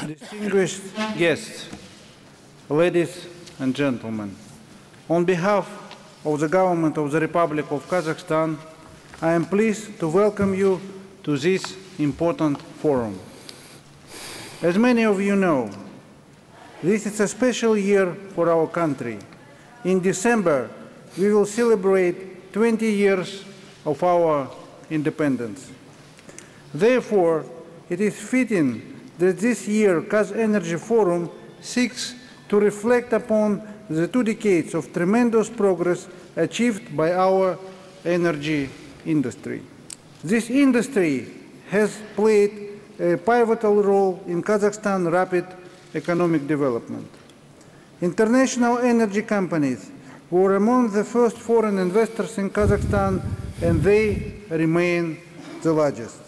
Distinguished guests, ladies and gentlemen, on behalf of the Government of the Republic of Kazakhstan, I am pleased to welcome you to this important forum. As many of you know, this is a special year for our country. In December, we will celebrate 20 years of our independence. Therefore, it is fitting that this year KazEnergy Forum seeks to reflect upon the 2 decades of tremendous progress achieved by our energy industry. This industry has played a pivotal role in Kazakhstan's rapid economic development. International energy companies were among the first foreign investors in Kazakhstan, and they remain the largest.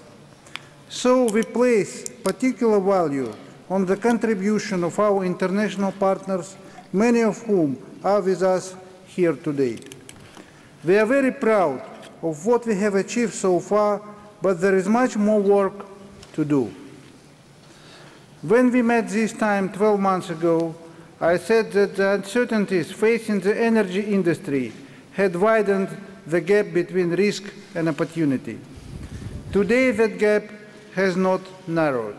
So we place particular value on the contribution of our international partners, many of whom are with us here today. We are very proud of what we have achieved so far, but there is much more work to do. When we met this time 12 months ago, I said that the uncertainties facing the energy industry had widened the gap between risk and opportunity. Today, that gap has not narrowed.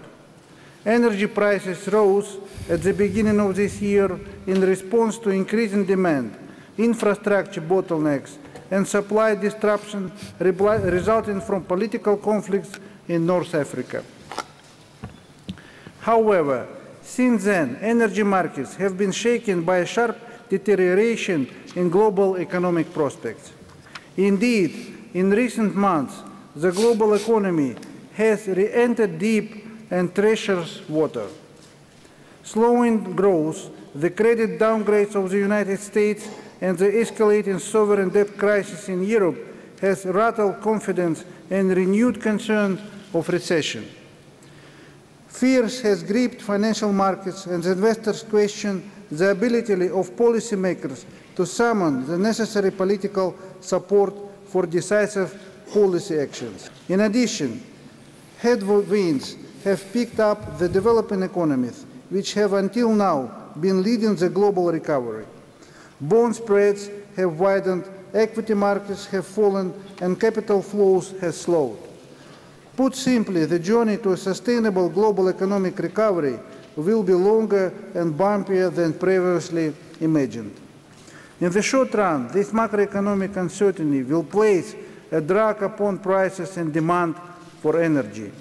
Energy prices rose at the beginning of this year in response to increasing demand, infrastructure bottlenecks, and supply disruption resulting from political conflicts in North Africa. However, since then, energy markets have been shaken by a sharp deterioration in global economic prospects. Indeed, in recent months, the global economy has re-entered deep and treacherous water. Slowing growth, the credit downgrades of the United States, and the escalating sovereign debt crisis in Europe has rattled confidence and renewed concerns of recession. Fears has gripped financial markets, and investors question the ability of policymakers to summon the necessary political support for decisive policy actions. In addition, headwinds have picked up the developing economies, which have until now been leading the global recovery. Bond spreads have widened, equity markets have fallen, and capital flows have slowed. Put simply, the journey to a sustainable global economic recovery will be longer and bumpier than previously imagined. In the short run, this macroeconomic uncertainty will place a drag upon prices and demand for energy.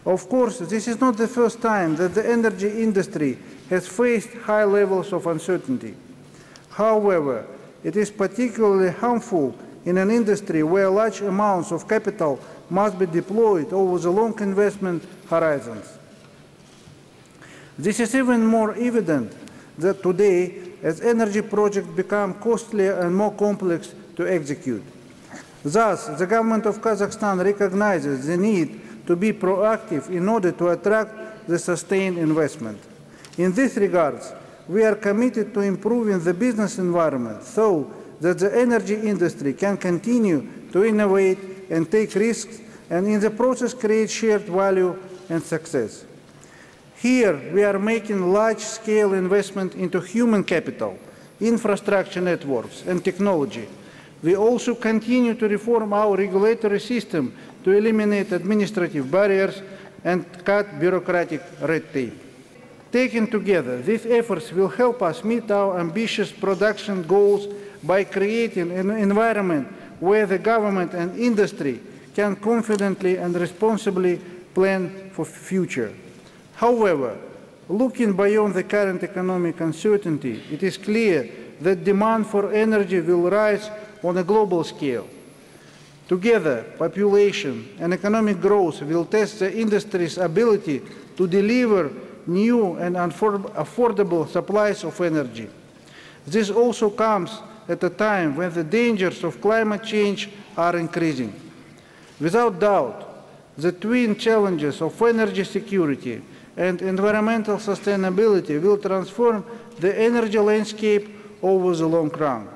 Of course, this is not the first time that the energy industry has faced high levels of uncertainty. However, it is particularly harmful in an industry where large amounts of capital must be deployed over the long investment horizons. This is even more evident that today, as energy projects become costlier and more complex to execute. Thus, the government of Kazakhstan recognizes the need to be proactive in order to attract the sustained investment. In this regard, we are committed to improving the business environment so that the energy industry can continue to innovate and take risks, and in the process create shared value and success. Here, we are making large-scale investment into human capital, infrastructure networks, and technology. We also continue to reform our regulatory system to eliminate administrative barriers and cut bureaucratic red tape. Taken together, these efforts will help us meet our ambitious production goals by creating an environment where the government and industry can confidently and responsibly plan for the future. However, looking beyond the current economic uncertainty, it is clear that demand for energy will rise on a global scale. Together, population and economic growth will test the industry's ability to deliver new and affordable supplies of energy. This also comes at a time when the dangers of climate change are increasing. Without doubt, the twin challenges of energy security and environmental sustainability will transform the energy landscape over the long run.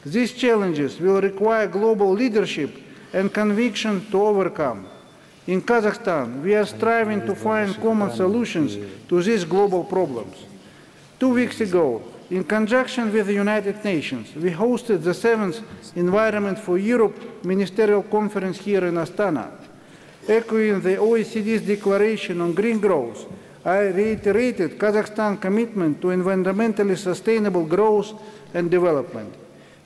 These challenges will require global leadership and conviction to overcome. In Kazakhstan, we are striving to find common solutions to these global problems. 2 weeks ago, in conjunction with the United Nations, we hosted the 7th Environment for Europe Ministerial Conference here in Astana. Echoing the OECD's declaration on green growth, I reiterated Kazakhstan's commitment to environmentally sustainable growth and development.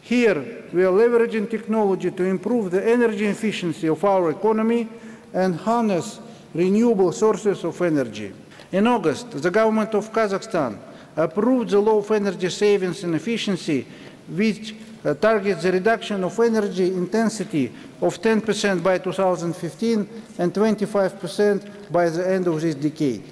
Here, we are leveraging technology to improve the energy efficiency of our economy and harness renewable sources of energy. In August, the government of Kazakhstan approved the law of energy savings and efficiency, which targets the reduction of energy intensity of 10% by 2015 and 25% by the end of this decade.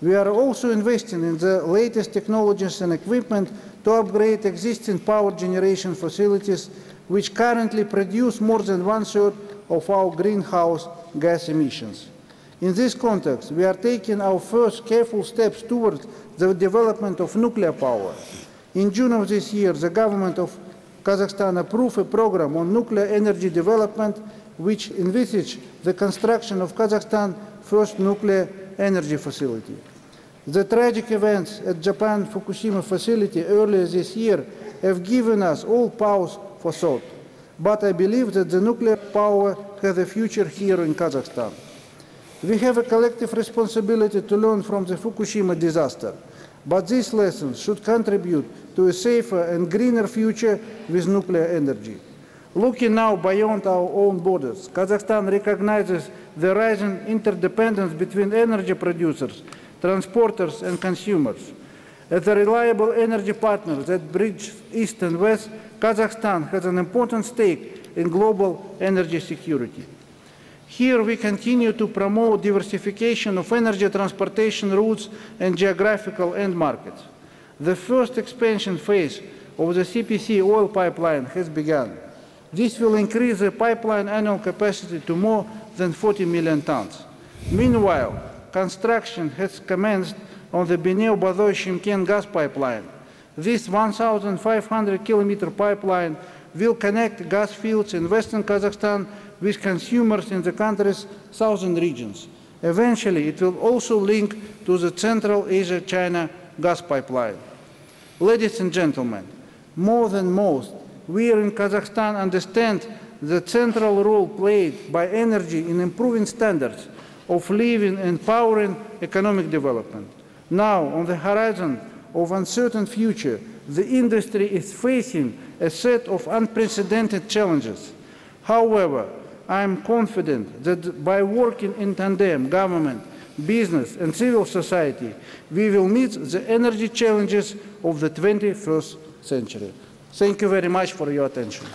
We are also investing in the latest technologies and equipment to upgrade existing power generation facilities, which currently produce more than 1/3 of our greenhouse gas emissions. In this context, we are taking our first careful steps towards the development of nuclear power. In June of this year, the government of Kazakhstan approved a program on nuclear energy development, which envisaged the construction of Kazakhstan's first nuclear energy facility. The tragic events at Japan Fukushima facility earlier this year have given us all pause for thought. But I believe that the nuclear power has a future here in Kazakhstan. We have a collective responsibility to learn from the Fukushima disaster, but these lessons should contribute to a safer and greener future with nuclear energy. Looking now beyond our own borders, Kazakhstan recognizes the rising interdependence between energy producers, transporters and consumers. As a reliable energy partner that bridges East and West, Kazakhstan has an important stake in global energy security. Here we continue to promote diversification of energy transportation routes and geographical end markets. The first expansion phase of the CPC oil pipeline has begun. This will increase the pipeline annual capacity to more than 40 million tons. Meanwhile, construction has commenced on the Beneo-Bazoy-Shimken gas pipeline. This 1,500-kilometer pipeline will connect gas fields in western Kazakhstan with consumers in the country's southern regions. Eventually, it will also link to the Central Asia-China gas pipeline. Ladies and gentlemen, more than most, we in Kazakhstan understand the central role played by energy in improving standards of living and powering economic development. Now, on the horizon of uncertain future, the industry is facing a set of unprecedented challenges. However, I am confident that by working in tandem, government, business and civil society, we will meet the energy challenges of the 21st century. Thank you very much for your attention.